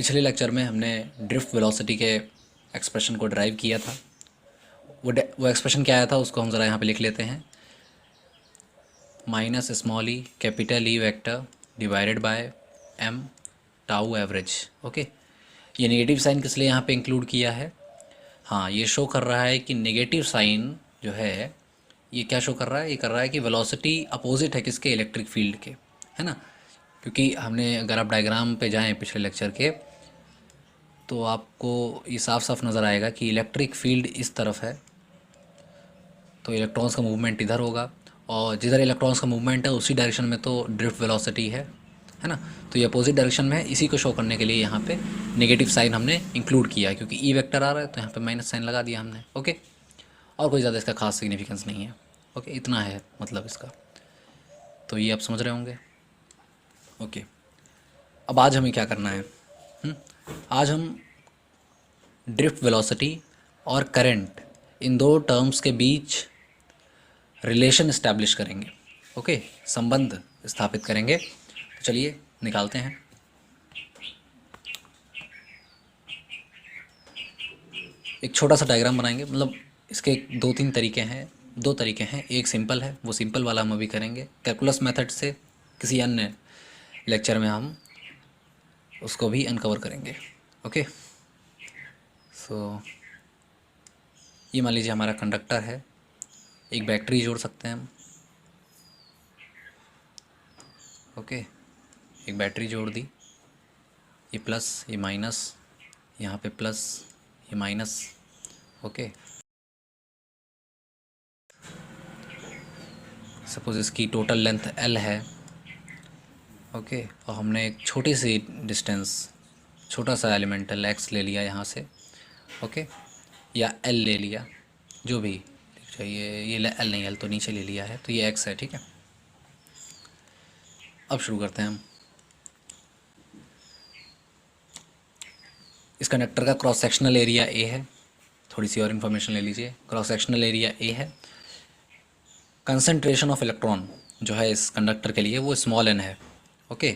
पिछले लेक्चर में हमने ड्रिफ्ट वेलोसिटी के एक्सप्रेशन को ड्राइव किया था। वो एक्सप्रेशन क्या आया था उसको हम ज़रा यहाँ पे लिख लेते हैं। Minus small e capital E vector divided by M tau average. Okay, ये नेगेटिव साइन किस लिए यहाँ पे इंक्लूड किया है? हाँ, ये शो कर रहा है कि नेगेटिव साइन जो है ये क्या शो कर रहा है? ये कर रहा है कि वेलोसिटी अपोजिट है किसके? इलेक्ट्रिक फील्ड के, है ना। क्योंकि हमने, अगर आप डायग्राम पे जाएं पिछले लेक्चर के, तो आपको ये साफ साफ नज़र आएगा कि इलेक्ट्रिक फील्ड इस तरफ है तो इलेक्ट्रॉन्स का मूवमेंट इधर होगा, और जिधर इलेक्ट्रॉन्स का मूवमेंट है उसी डायरेक्शन में तो ड्रिफ्ट वेलोसिटी है ना। तो ये अपोजिट डायरेक्शन में है, इसी को शो करने के लिए यहाँ पे नेगेटिव साइन हमने इंक्लूड किया है, क्योंकि ई वेक्टर आ रहा है तो यहाँ पे माइनस साइन लगा दिया हमने। ओके, और कोई ज़्यादा इसका खास सिग्निफिकेंस नहीं है। ओके, इतना है मतलब इसका, तो ये आप समझ रहे होंगे। ओके, अब आज हमें क्या करना है? हम्म, आज हम ड्रिफ्ट वेलोसिटी और करंट, इन दो टर्म्स के बीच रिलेशन इस्टेब्लिश करेंगे। ओके, संबंध स्थापित करेंगे। तो चलिए निकालते हैं। एक छोटा सा डायग्राम बनाएंगे, मतलब इसके दो तरीके हैं। एक सिंपल है, वो सिंपल वाला हम अभी करेंगे। कैलकुलस मेथड से किसी अन्य लेक्चर में हम उसको भी अनकवर करेंगे। ओके, सो ये मान लीजिए हमारा कंडक्टर है, एक बैटरी जोड़ सकते हैं हम। ओके, एक बैटरी जोड़ दी, ये प्लस ये माइनस, यहाँ पे प्लस ये माइनस। ओके, सपोज इसकी टोटल लेंथ L है। ओके, और हमने एक छोटी सी डिस्टेंस, छोटा सा एलिमेंटल x ले लिया यहाँ से। ओके, या L ले लिया, जो भी चाहिए। ये L नहीं, L तो नीचे ले लिया है, तो ये x है। ठीक है, अब शुरू करते हैं हम। इस कंडक्टर का क्रॉस सेक्शनल एरिया A है। थोड़ी सी और इन्फॉर्मेशन ले लीजिए। क्रॉस सेक्शनल एरिया A है। कंसंट्रेशन ऑफ इलेक्ट्रॉन जो है इस कंडक्टर के लिए वो स्मॉल n है। ओके,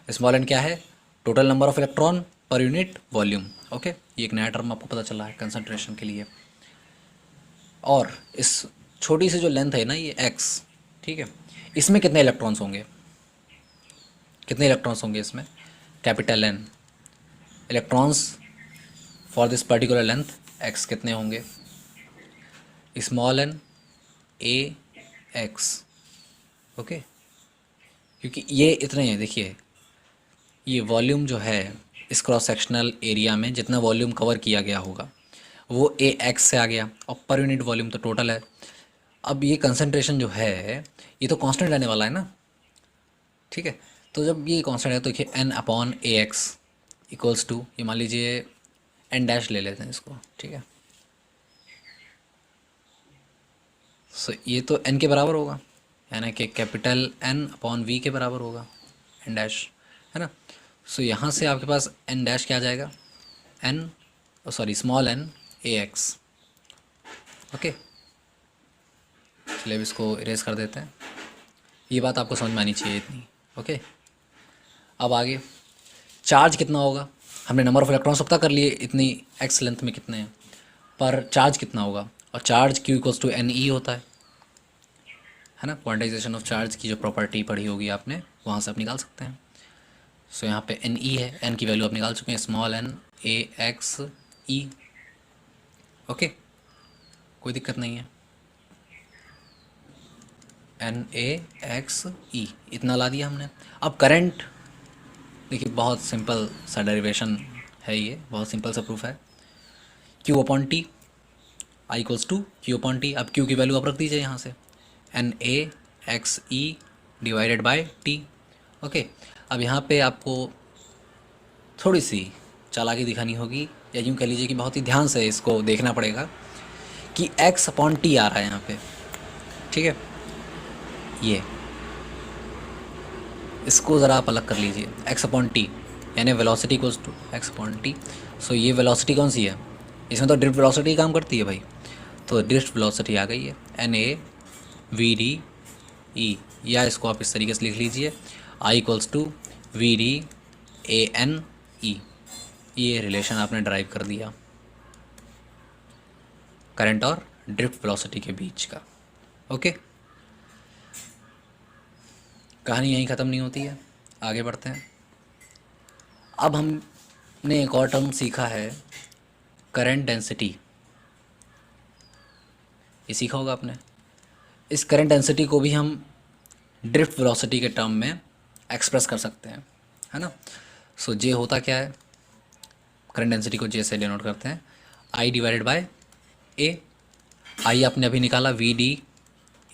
स्मॉल n क्या है? Total number of electron per unit volume. Okay, ये एक नया टर्म आपको पता चला है कंसंट्रेशन के लिए। और इस छोटी सी जो लेंथ है ना, ये x, ठीक है, इसमें कितने इलेक्ट्रॉन्स होंगे? कितने इलेक्ट्रॉन्स होंगे इसमें? Capital N electrons for this particular length x कितने होंगे? Small n a x। Okay, क्योंकि ये इतने हैं। देखिए, ये वॉल्यूम जो है इस क्रॉस सेक्शनल एरिया में जितना वॉल्यूम कवर किया गया होगा वो ए एक्स से आ गया, और पर यूनिट वॉल्यूम तो टोटल है। अब ये कंसंट्रेशन जो है ये तो कांस्टेंट रहने वाला है ना। ठीक है, तो जब ये कांस्टेंट है तो देखिए N upon A X equals to, ये मान लीजिए एन डैश ले लेते हैं इसको। ठीक है, सो ये तो एन के बराबर होगा, यानी कि कैपिटल एन अपॉन वी के बराबर होगा, एन डैश, है ना। सो यहाँ से आपके पास एन डैश क्या आ जाएगा? N, sorry, small n A X. Okay, चलिए अब इसको इरेज कर देते हैं। ये बात आपको समझ में आनी चाहिए इतनी। ओके, अब आगे चार्ज कितना होगा? हमने नंबर ऑफ इलेक्ट्रॉन्स पता कर लिए, इतनी एक्स लेंथ में कितने हैं, पर चार्ज कितना होगा? और charge Q equals to N E होता है ना। क्वांटाइजेशन ऑफ चार्ज की जो प्रॉपर्टी पढ़ी होगी आपने, वहाँ से आप निकाल सकते हैं। सो यहाँ पे एन ई है, एन की वैल्यू आप निकाल चुके हैं, small n A X E. Okay, कोई दिक्कत नहीं है। एन ए एक्स ई इतना ला दिया हमने। अब करंट, देखिए बहुत सिंपल सा डेरिवेशन है, ये बहुत सिंपल सा प्रूफ है। Q upon T, I equals to Q upon T. अब क्यू की वैल्यू आप रख दीजिए यहाँ से, N A X E divided by T. Okay, अब यहाँ पे आपको थोड़ी सी चालाकी दिखानी होगी, या यूँ कह लीजिए कि बहुत ही ध्यान से इसको देखना पड़ेगा कि एक्स अपॉन टी आ रहा है यहाँ पे। ठीक है, ये इसको ज़रा आप अलग कर लीजिए, एक्स अपॉन टी यानी velocity equals to X upon T. So ये वेलोसिटी कौन सी है? इसमें तो ड्रिफ्ट वेलोसिटी काम करती है भाई, तो ड्रिफ्ट वेलोसिटी आ गई है N A V D E, या इसको आप इस तरीके से लिख लीजिए, I equals to V D A N E. ये रिलेशन आपने ड्राइव कर दिया करंट और ड्रिफ्ट वेलोसिटी के बीच का। ओके, कहानी यहीं ख़त्म नहीं होती है, आगे बढ़ते हैं। अब हमने एक और टर्म सीखा है, करंट डेंसिटी। ये सीखा होगा आपने। इस करंट डेंसिटी को भी हम ड्रिफ्ट वेलोसिटी के टर्म में एक्सप्रेस कर सकते हैं, है ना। सो जे होता क्या है, करंट डेंसिटी को जे से डिनोट करते हैं, आई डिवाइडेड बाय ए। आई आपने अभी निकाला, V D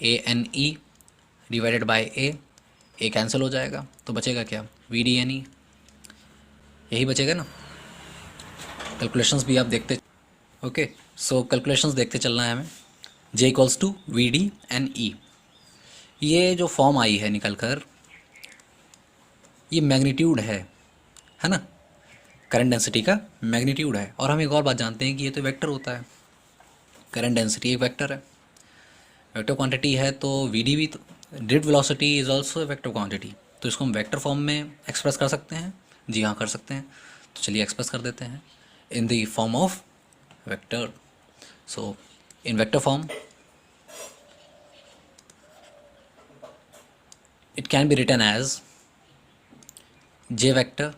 A N E divided by A cancel हो जाएगा, तो बचेगा क्या, वी डी एन ई, यही बचेगा ना। कैलकुलेशंस भी आप देखते, ओके। सो कैलकुलेशंस देखते चलना है हमें। J equals to V D N E, ये जो फॉर्म आई है निकल कर, ये मैग्नीट्यूड है ना, करंट डेंसिटी का मैग्नीट्यूड है। और हम एक और बात जानते हैं कि ये तो वेक्टर होता है, करंट डेंसिटी एक वेक्टर है, वेक्टर क्वांटिटी है, तो वी डी भी, drift velocity is also vector quantity, तो इसको हम वेक्टर फॉर्म में एक्सप्रेस कर सकते हैं। जी हाँ, कर सकते हैं। तो चलिए एक्सप्रेस कर देते हैं in the form of vector. So in vector form it can be written as j vector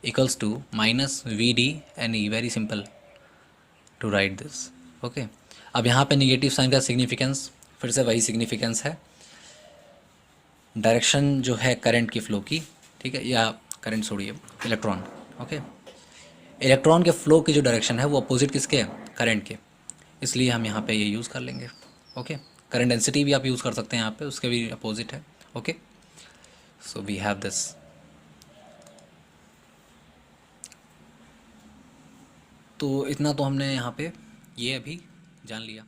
equals to minus vd and e, very simple to write this, okay। अब यहाँ पे निगेटिव साइन का significance फिर से वही significance है, direction जो है करंट की फ्लो की, ठीक है, या करंट छोड़िए, इलेक्ट्रॉन, ओके। इलेक्ट्रॉन के फ्लो की जो डायरेक्शन है वो अपोजिट किसके है, करंट के, इसलिए हम यहाँ पे ये यूज़ कर लेंगे, ओके। करंट डेंसिटी भी आप यूज़ कर सकते हैं यहाँ पे, उसके भी अपोजिट है, okay. So we have this। तो इतना तो हमने यहाँ पे ये अभी जान लिया।